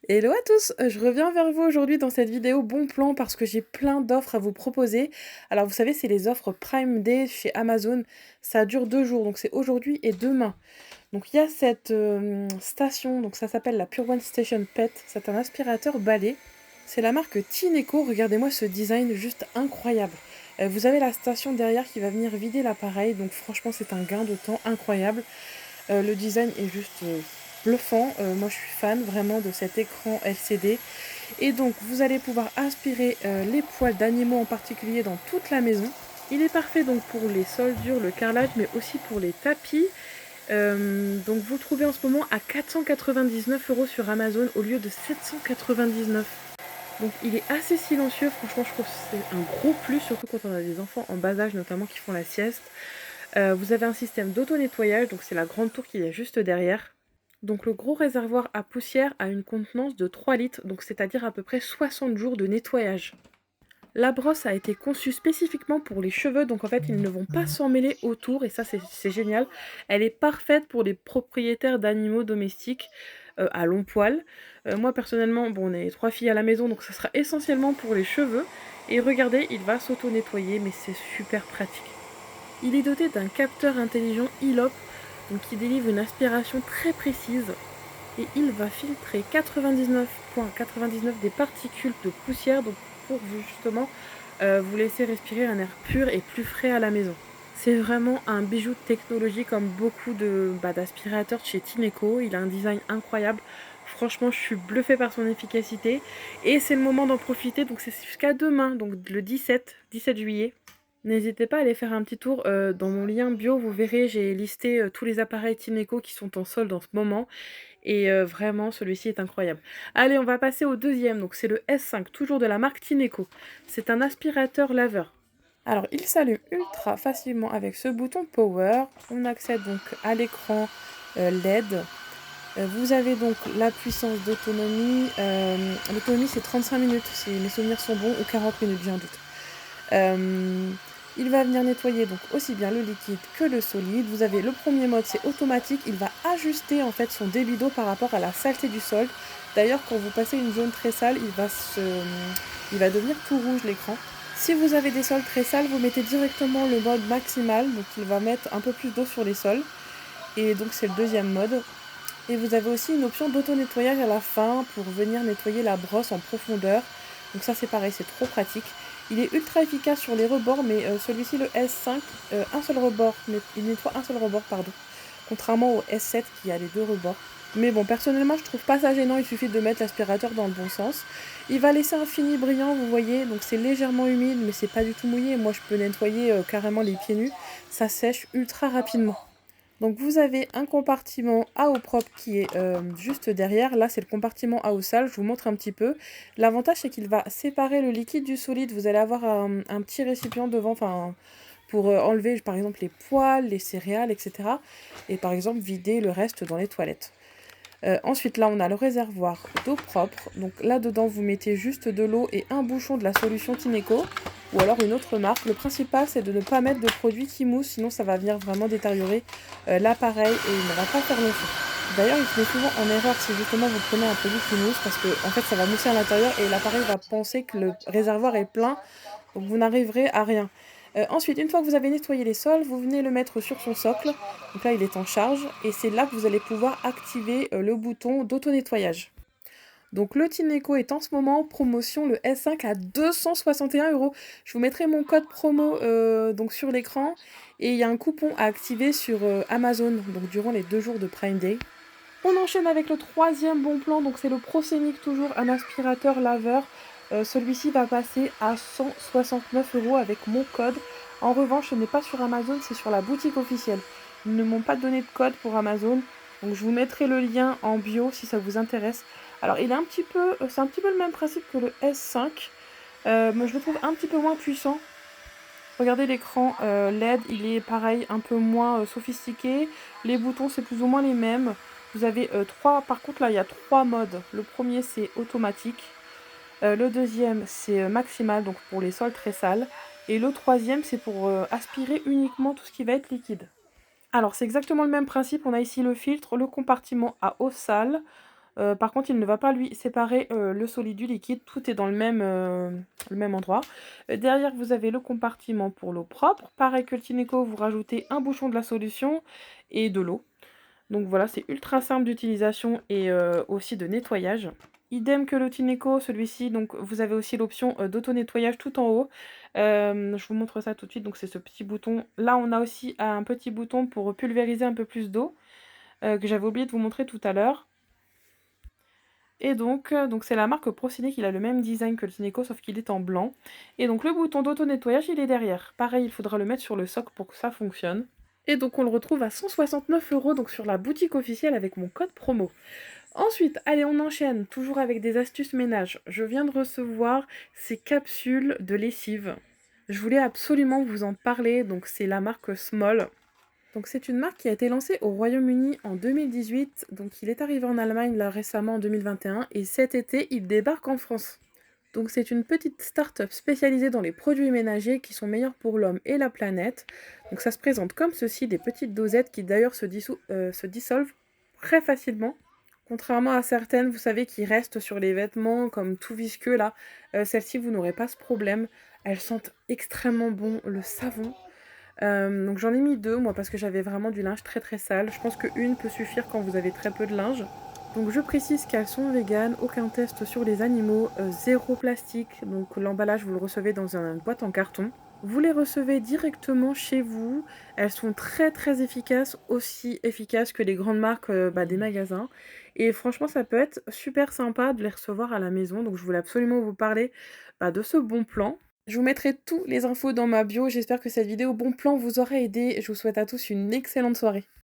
Hello à tous, je reviens vers vous aujourd'hui dans cette vidéo bon plan parce que j'ai plein d'offres à vous proposer. Alors vous savez, c'est les offres Prime Day chez Amazon. Ça dure 2 jours, donc c'est aujourd'hui et demain. Donc il y a cette, station, donc ça s'appelle la Pure One Station Pet. C'est un aspirateur balai. C'est la marque Tineco. Regardez-moi ce design juste incroyable. Vous avez la station derrière qui va venir vider l'appareil, donc franchement c'est un gain de temps incroyable. Le design est juste, bluffant. Moi je suis fan vraiment de cet écran LCD et donc vous allez pouvoir aspirer, les poils d'animaux en particulier dans toute la maison. Il est parfait donc pour les sols durs, le carrelage, mais aussi pour les tapis. Donc vous le trouvez en ce moment à 499 € sur Amazon au lieu de 799. Donc il est assez silencieux, franchement je trouve que c'est un gros plus, surtout quand on a des enfants en bas âge notamment qui font la sieste. Vous avez un système d'auto-nettoyage, donc c'est la grande tour qui est juste derrière. Donc le gros réservoir à poussière a une contenance de 3 litres, donc c'est-à-dire à peu près 60 jours de nettoyage. La brosse a été conçue spécifiquement pour les cheveux, donc en fait ils ne vont pas s'en mêler autour, et ça c'est génial. Elle est parfaite pour les propriétaires d'animaux domestiques à long poil. Moi personnellement, bon, on est 3 filles à la maison, donc ça sera essentiellement pour les cheveux. Et regardez, il va s'auto-nettoyer, mais c'est super pratique. Il est doté d'un capteur intelligent ILOP, donc qui délivre une aspiration très précise, et il va filtrer 99,99 des particules de poussière, donc pour justement vous laisser respirer un air pur et plus frais à la maison. C'est vraiment un bijou de technologie comme beaucoup d'aspirateurs de chez Tineco. Il a un design incroyable. Franchement, je suis bluffée par son efficacité. Et c'est le moment d'en profiter. Donc c'est jusqu'à demain, donc le 17 juillet. N'hésitez pas à aller faire un petit tour dans mon lien bio. Vous verrez, j'ai listé tous les appareils Tineco qui sont en solde en ce moment. Et vraiment, celui-ci est incroyable. Allez, on va passer au deuxième. Donc c'est le S5, toujours de la marque Tineco. C'est un aspirateur laveur. Alors, il s'allume ultra facilement avec ce bouton Power. On accède donc à l'écran LED. Vous avez donc la puissance d'autonomie. L'autonomie, c'est 35 minutes, si mes souvenirs sont bons, ou 40 minutes, j'ai un doute. Euh, il va venir nettoyer donc aussi bien le liquide que le solide. Vous avez le premier mode, c'est automatique. Il va ajuster en fait son débit d'eau par rapport à la saleté du sol. D'ailleurs, quand vous passez une zone très sale, il va devenir tout rouge l'écran. Si vous avez des sols très sales, vous mettez directement le mode maximal, donc il va mettre un peu plus d'eau sur les sols. Et donc c'est le deuxième mode. Et vous avez aussi une option d'auto-nettoyage à la fin pour venir nettoyer la brosse en profondeur. Donc ça c'est pareil, c'est trop pratique. Il est ultra efficace sur les rebords, mais celui-ci, le S5, un seul rebord, mais il nettoie un seul rebord, pardon. Contrairement au S7 qui a les deux rebords. Mais bon, personnellement, je trouve pas ça gênant, il suffit de mettre l'aspirateur dans le bon sens. Il va laisser un fini brillant, vous voyez, donc c'est légèrement humide, mais c'est pas du tout mouillé. Moi, je peux nettoyer carrément les pieds nus, ça sèche ultra rapidement. Donc vous avez un compartiment à eau propre qui est juste derrière. Là, c'est le compartiment à eau sale. Je vous montre un petit peu. L'avantage, c'est qu'il va séparer le liquide du solide. Vous allez avoir un petit récipient devant, enfin, pour enlever, par exemple, les poils, les céréales, etc. Et par exemple, vider le reste dans les toilettes. Ensuite, là, on a le réservoir d'eau propre. Donc là-dedans, vous mettez juste de l'eau et un bouchon de la solution Tineco ou alors une autre marque. Le principal, c'est de ne pas mettre de produit qui mousse, sinon ça va venir vraiment détériorer l'appareil et il ne va pas faire long feu. D'ailleurs, il se met souvent en erreur si justement vous prenez un produit qui mousse parce que en fait, ça va mousser à l'intérieur et l'appareil va penser que le réservoir est plein, donc vous n'arriverez à rien. Ensuite, une fois que vous avez nettoyé les sols, vous venez le mettre sur son socle. Donc là, il est en charge et c'est là que vous allez pouvoir activer le bouton d'auto-nettoyage. Donc le Tineco est en ce moment en promotion, le S5 à 261 €. Je vous mettrai mon code promo donc sur l'écran et il y a un coupon à activer sur Amazon donc durant les 2 jours de Prime Day. On enchaîne avec le troisième bon plan, donc c'est le Prosenic, toujours un aspirateur laveur. Celui-ci va passer à 169 € avec mon code. En revanche, ce n'est pas sur Amazon, c'est sur la boutique officielle. Ils ne m'ont pas donné de code pour Amazon, donc je vous mettrai le lien en bio si ça vous intéresse. Alors, il est c'est un petit peu le même principe que le S5, mais je le trouve un petit peu moins puissant. Regardez l'écran LED, il est pareil, un peu moins sophistiqué. Les boutons, c'est plus ou moins les mêmes. Vous avez par contre là, il y a trois modes. Le premier, c'est automatique. Le deuxième, c'est maximal, donc pour les sols très sales. Et le troisième, c'est pour aspirer uniquement tout ce qui va être liquide. Alors, c'est exactement le même principe. On a ici le filtre, le compartiment à eau sale. Par contre, il ne va pas lui séparer, le solide du liquide, tout est dans le même endroit. Derrière, vous avez le compartiment pour l'eau propre. Pareil que le Tineco, vous rajoutez un bouchon de la solution et de l'eau. Donc voilà, c'est ultra simple d'utilisation et aussi de nettoyage. Idem que le Tineco, celui-ci, donc vous avez aussi l'option, d'auto-nettoyage tout en haut. Je vous montre ça tout de suite, donc c'est ce petit bouton. Là, on a aussi un petit bouton pour pulvériser un peu plus d'eau, que j'avais oublié de vous montrer tout à l'heure. Et donc c'est la marque Procinic, il a le même design que le Tineco, sauf qu'il est en blanc. Et donc le bouton d'auto-nettoyage, il est derrière. Pareil, il faudra le mettre sur le socle pour que ça fonctionne. Et donc on le retrouve à 169 € donc sur la boutique officielle avec mon code promo. Ensuite, allez, on enchaîne, toujours avec des astuces ménage. Je viens de recevoir ces capsules de lessive. Je voulais absolument vous en parler, donc c'est la marque Small. Donc c'est une marque qui a été lancée au Royaume-Uni en 2018, donc il est arrivé en Allemagne là récemment en 2021 et cet été il débarque en France. Donc c'est une petite start-up spécialisée dans les produits ménagers qui sont meilleurs pour l'homme et la planète. Donc ça se présente comme ceci, des petites dosettes qui d'ailleurs se dissolvent très facilement. Contrairement à certaines, vous savez, qui restent sur les vêtements comme tout visqueux là, celles-ci vous n'aurez pas ce problème. Elles sentent extrêmement bon le savon. Donc j'en ai mis 2 moi parce que j'avais vraiment du linge très très sale. Je pense qu'une peut suffire quand vous avez très peu de linge. Donc je précise qu'elles sont véganes, aucun test sur les animaux, zéro plastique, donc l'emballage vous le recevez dans une boîte en carton. Vous les recevez directement chez vous, elles sont très très efficaces, aussi efficaces que les grandes marques des magasins. Et franchement ça peut être super sympa de les recevoir à la maison, donc je voulais absolument vous parler de ce bon plan. Je vous mettrai tous les infos dans ma bio, j'espère que cette vidéo bon plan vous aura aidé, je vous souhaite à tous une excellente soirée.